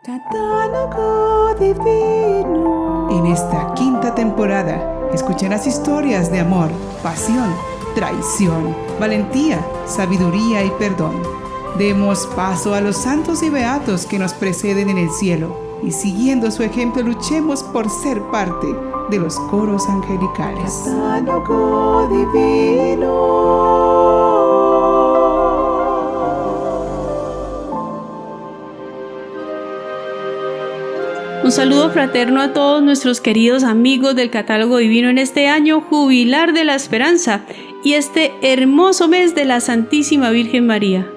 Catálogo Divino. En esta quinta temporada escucharás historias de amor, pasión, traición, valentía, sabiduría y perdón. Demos paso a los santos y beatos que nos preceden en el cielo y siguiendo su ejemplo luchemos por ser parte de los coros angelicales. Catálogo Divino. Un saludo fraterno a todos nuestros queridos amigos del Catálogo Divino en este año jubilar de la esperanza y este hermoso mes de la Santísima Virgen María.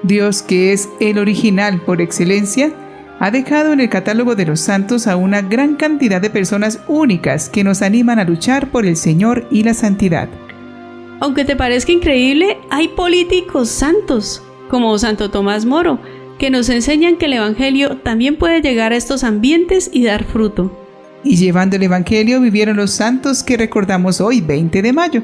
Dios, que es el original por excelencia, ha dejado en el catálogo de los santos a una gran cantidad de personas únicas que nos animan a luchar por el Señor y la santidad. Aunque te parezca increíble, hay políticos santos, como Santo Tomás Moro, que nos enseñan que el Evangelio también puede llegar a estos ambientes y dar fruto. Y llevando el Evangelio vivieron los santos que recordamos hoy, 20 de mayo.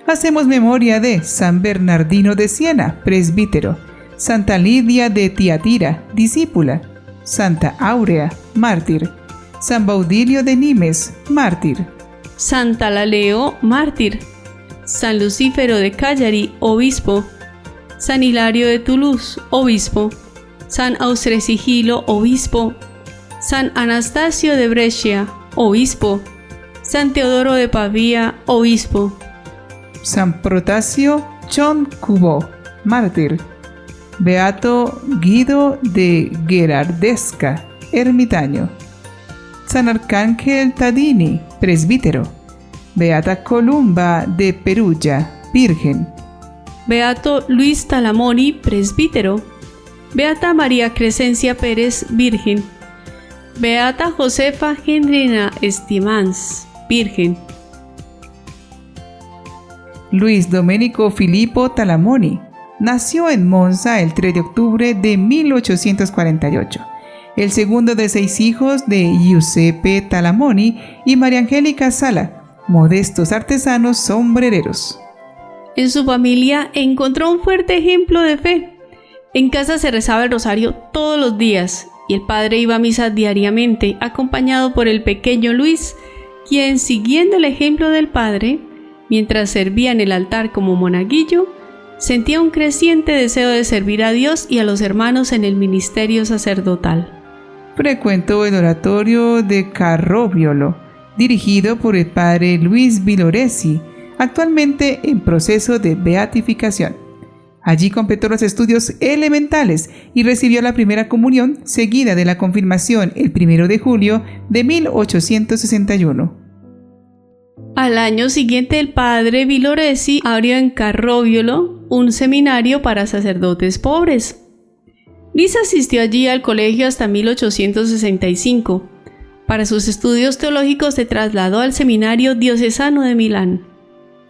Hacemos memoria de San Bernardino de Siena, presbítero, Santa Lidia de Tiatira, discípula, Santa Áurea, mártir, San Baudilio de Nimes, mártir, Santa Laleo, mártir, San Lucífero de Cagliari, obispo, San Hilario de Toulouse, obispo, San Austresigilo, obispo, San Anastasio de Brescia, obispo, San Teodoro de Pavía, obispo, San Protasio Chon Cubo, mártir, Beato Guido de Gherardesca, ermitaño, San Arcángel Tadini, presbítero, Beata Columba de Perugia, virgen, Beato Luis Talamoni, presbítero, Beata María Crescencia Pérez, virgen, Beata Josefa Gendrina Estimans, virgen, Luis Domenico Filippo Talamoni nació en Monza el 3 de octubre de 1848, el segundo de 6 hijos de Giuseppe Talamoni y María Angélica Sala, modestos artesanos sombrereros. En su familia encontró un fuerte ejemplo de fe. En casa se rezaba el rosario todos los días y el padre iba a misa diariamente, acompañado por el pequeño Luis, quien, siguiendo el ejemplo del padre, mientras servía en el altar como monaguillo, sentía un creciente deseo de servir a Dios y a los hermanos en el ministerio sacerdotal. Frecuentó el oratorio de Carroviolo, dirigido por el padre Luis Villoresi, actualmente en proceso de beatificación. Allí completó los estudios elementales y recibió la primera comunión, seguida de la confirmación el 1 de julio de 1861. Al año siguiente, el padre Villoresi abrió en Carroviolo un seminario para sacerdotes pobres. Luis asistió allí al colegio hasta 1865. Para sus estudios teológicos se trasladó al seminario diocesano de Milán.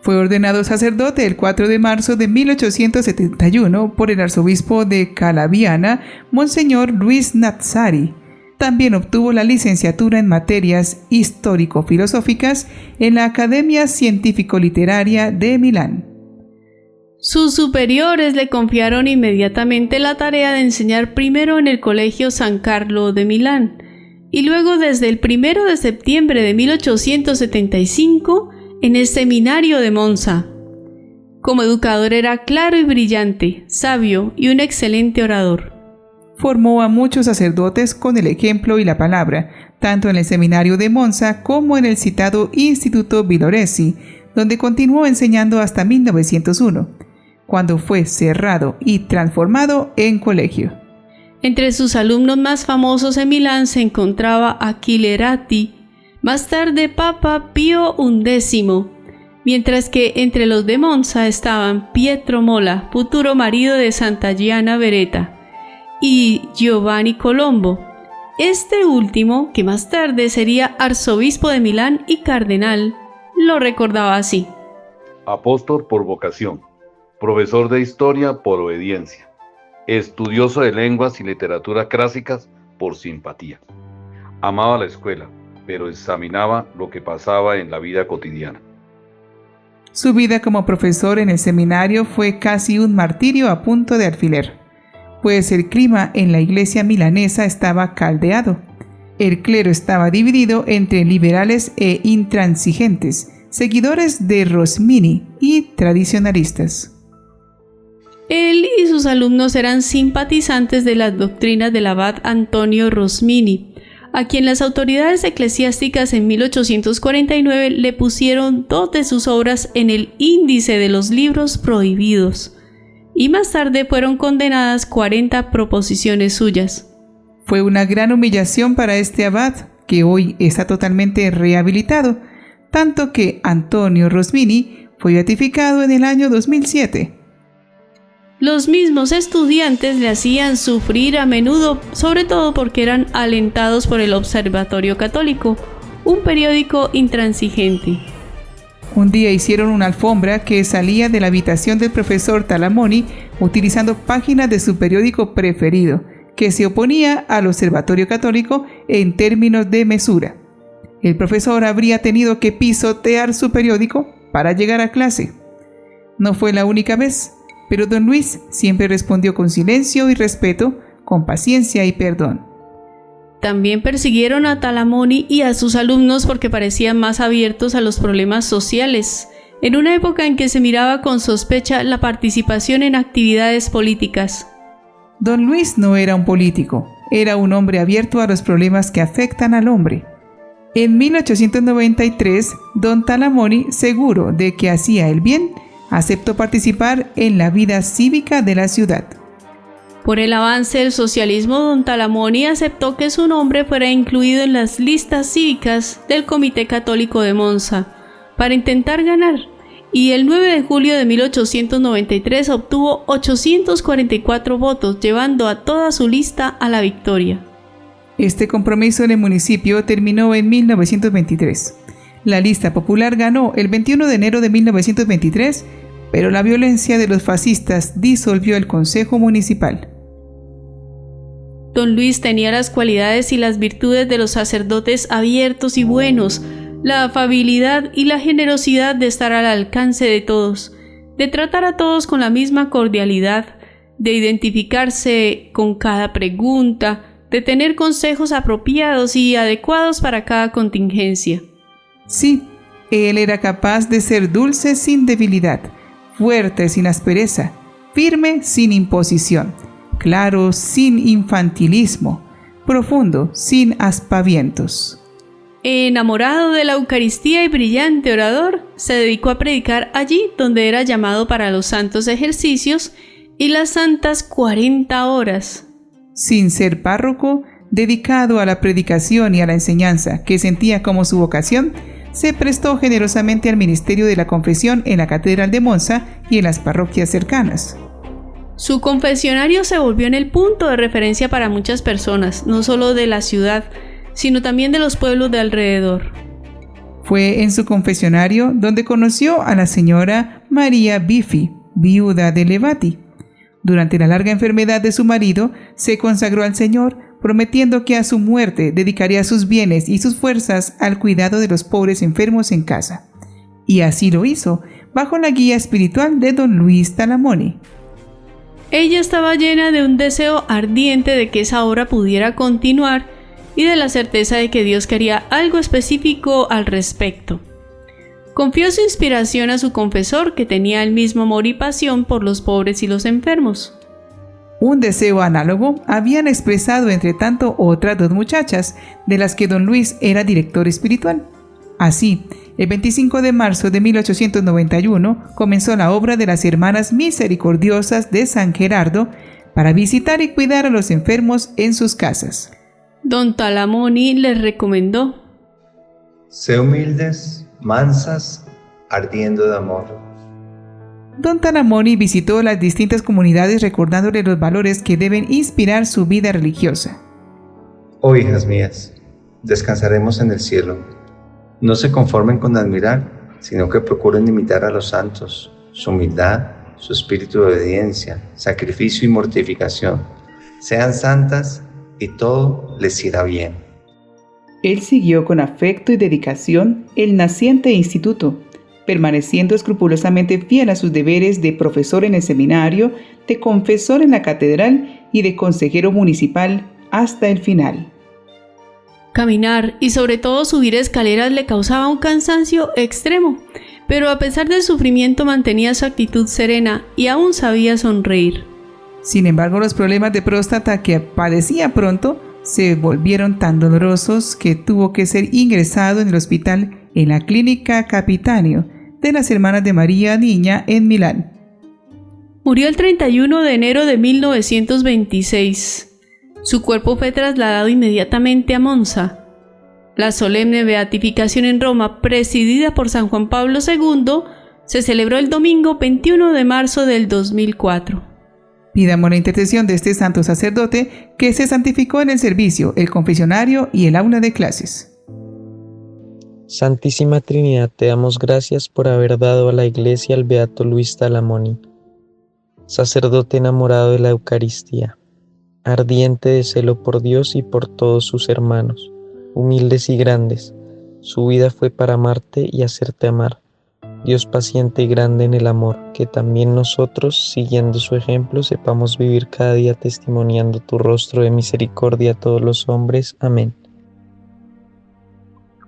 Fue ordenado sacerdote el 4 de marzo de 1871 por el arzobispo de Calabiana, Monseñor Luis Nazzari. También obtuvo la licenciatura en materias histórico-filosóficas en la Academia Científico-Literaria de Milán. Sus superiores le confiaron inmediatamente la tarea de enseñar primero en el Colegio San Carlo de Milán y luego desde el 1 de septiembre de 1875 en el seminario de Monza. Como educador era claro y brillante, sabio y un excelente orador. Formó a muchos sacerdotes con el ejemplo y la palabra, tanto en el seminario de Monza como en el citado Instituto Villoresi, donde continuó enseñando hasta 1901, cuando fue cerrado y transformado en colegio. Entre sus alumnos más famosos en Milán se encontraba Achille Ratti, más tarde Papa Pío XI, mientras que entre los de Monza estaban Pietro Mola, futuro marido de Santa Gianna Beretta, y Giovanni Colombo, este último, que más tarde sería arzobispo de Milán y cardenal, lo recordaba así: apóstol por vocación, profesor de historia por obediencia, estudioso de lenguas y literatura clásicas por simpatía. Amaba la escuela, pero examinaba lo que pasaba en la vida cotidiana. Su vida como profesor en el seminario fue casi un martirio a punto de alfiler. pues el clima en la iglesia milanesa estaba caldeado. El clero estaba dividido entre liberales e intransigentes, seguidores de Rosmini y tradicionalistas. Él y sus alumnos eran simpatizantes de las doctrinas del abad Antonio Rosmini, a quien las autoridades eclesiásticas en 1849 le pusieron 2 de sus obras en el índice de los libros prohibidos, y más tarde fueron condenadas 40 proposiciones suyas. Fue una gran humillación para este abad, que hoy está totalmente rehabilitado, tanto que Antonio Rosmini fue beatificado en el año 2007. Los mismos estudiantes le hacían sufrir a menudo, sobre todo porque eran alentados por el Observatorio Católico, un periódico intransigente. Un día hicieron una alfombra que salía de la habitación del profesor Talamoni utilizando páginas de su periódico preferido, que se oponía al Observatorio Católico en términos de mesura. El profesor habría tenido que pisotear su periódico para llegar a clase. No fue la única vez, pero don Luis siempre respondió con silencio y respeto, con paciencia y perdón. También persiguieron a Talamoni y a sus alumnos porque parecían más abiertos a los problemas sociales, en una época en que se miraba con sospecha la participación en actividades políticas. Don Luis no era un político, era un hombre abierto a los problemas que afectan al hombre. En 1893, don Talamoni, seguro de que hacía el bien, aceptó participar en la vida cívica de la ciudad. Por el avance del socialismo, don Talamoni aceptó que su nombre fuera incluido en las listas cívicas del Comité Católico de Monza, para intentar ganar, y el 9 de julio de 1893 obtuvo 844 votos, llevando a toda su lista a la victoria. Este compromiso en el municipio terminó en 1923. La lista popular ganó el 21 de enero de 1923, pero la violencia de los fascistas disolvió el Consejo Municipal. Don Luis tenía las cualidades y las virtudes de los sacerdotes abiertos y buenos, la afabilidad y la generosidad de estar al alcance de todos, de tratar a todos con la misma cordialidad, de identificarse con cada pregunta, de tener consejos apropiados y adecuados para cada contingencia. Sí, él era capaz de ser dulce sin debilidad, fuerte sin aspereza, firme sin imposición, claro sin infantilismo, profundo sin aspavientos. Enamorado de la Eucaristía y brillante orador, se dedicó a predicar allí donde era llamado para los santos ejercicios y las santas 40 horas. Sin ser párroco, dedicado a la predicación y a la enseñanza que sentía como su vocación, se prestó generosamente al ministerio de la confesión en la Catedral de Monza y en las parroquias cercanas. Su confesionario se volvió en el punto de referencia para muchas personas, no solo de la ciudad, sino también de los pueblos de alrededor. Fue en su confesionario donde conoció a la señora María Biffi, viuda de Levati. Durante la larga enfermedad de su marido, se consagró al Señor, prometiendo que a su muerte dedicaría sus bienes y sus fuerzas al cuidado de los pobres enfermos en casa. Y así lo hizo, bajo la guía espiritual de don Luis Talamoni. Ella estaba llena de un deseo ardiente de que esa obra pudiera continuar y de la certeza de que Dios quería algo específico al respecto. Confió su inspiración a su confesor, que tenía el mismo amor y pasión por los pobres y los enfermos. Un deseo análogo habían expresado entre tanto otras 2 muchachas, de las que don Luis era director espiritual. Así, el 25 de marzo de 1891 comenzó la obra de las Hermanas Misericordiosas de San Gerardo para visitar y cuidar a los enfermos en sus casas. Don Talamoni les recomendó: sé humildes, mansas, ardiendo de amor. Don Talamoni visitó las distintas comunidades recordándole los valores que deben inspirar su vida religiosa. Oh, hijas mías, descansaremos en el cielo. No se conformen con admirar, sino que procuren imitar a los santos, su humildad, su espíritu de obediencia, sacrificio y mortificación. Sean santas y todo les irá bien. Él siguió con afecto y dedicación el naciente instituto, permaneciendo escrupulosamente fiel a sus deberes de profesor en el seminario, de confesor en la catedral y de consejero municipal hasta el final. Caminar y sobre todo subir escaleras le causaba un cansancio extremo, pero a pesar del sufrimiento mantenía su actitud serena y aún sabía sonreír. Sin embargo, los problemas de próstata que padecía pronto se volvieron tan dolorosos que tuvo que ser ingresado en el hospital en la Clínica Capitanio de las Hermanas de María Niña en Milán. Murió el 31 de enero de 1926. Su cuerpo fue trasladado inmediatamente a Monza. La solemne beatificación en Roma, presidida por San Juan Pablo II, se celebró el domingo 21 de marzo del 2004. Pidamos la intercesión de este santo sacerdote que se santificó en el servicio, el confesionario y el aula de clases. Santísima Trinidad, te damos gracias por haber dado a la Iglesia al beato Luis Talamoni, sacerdote enamorado de la Eucaristía, ardiente de celo por Dios y por todos sus hermanos, humildes y grandes. Su vida fue para amarte y hacerte amar. Dios paciente y grande en el amor, que también nosotros, siguiendo su ejemplo, sepamos vivir cada día testimoniando tu rostro de misericordia a todos los hombres. Amén.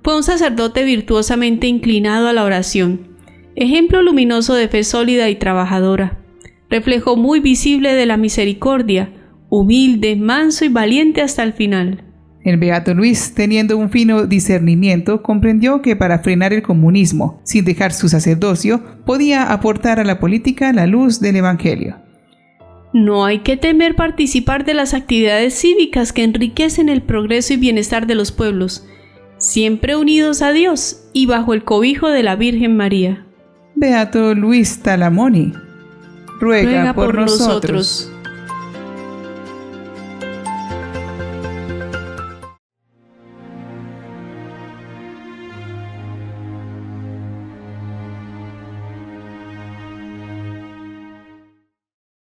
Fue un sacerdote virtuosamente inclinado a la oración, ejemplo luminoso de fe sólida y trabajadora, reflejo muy visible de la misericordia, humilde, manso y valiente hasta el final. El beato Luis, teniendo un fino discernimiento, comprendió que para frenar el comunismo, sin dejar su sacerdocio, podía aportar a la política la luz del Evangelio. No hay que temer participar de las actividades cívicas que enriquecen el progreso y bienestar de los pueblos, siempre unidos a Dios y bajo el cobijo de la Virgen María. Beato Luis Talamoni, ruega por nosotros.